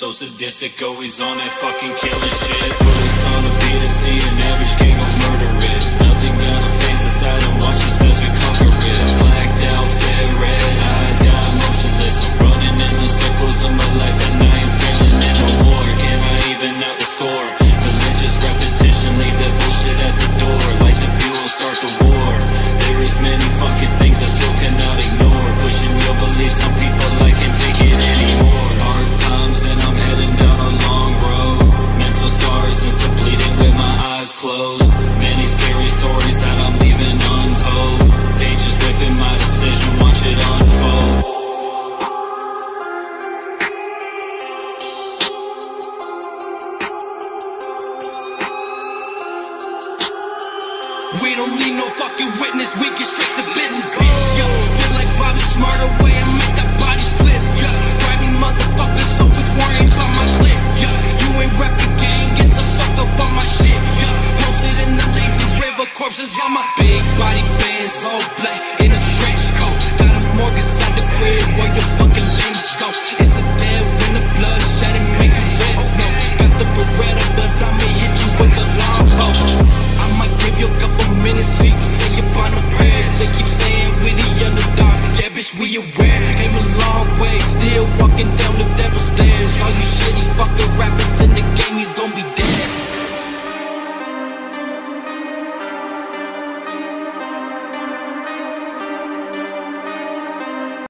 So sadistic, always on that fucking killing shit. Put us on a beat and see an average gang will murder it. Nothing gonna phase us out and watch us as we conquer it. Blacked out, fit, red eyes, yeah, I'm motionless. I'm running in the circles of my life and I ain't feeling it no more. Can I even out the score? Religious repetition, leave that bullshit at the door. Light the fuel, start the war. There is many fucking things I still cannot ignore. Pushing your beliefs on people, I can't take it anymore. Hard times and I'm heading down a long road. Mental scars and still bleeding with my eyes closed. Many scary stories that I'm leaving untold. Pages ripping my decision, watch it unfold. We don't need no fucking witness, we get straight to business, bitch. Yo, feel like Bobby Smart away.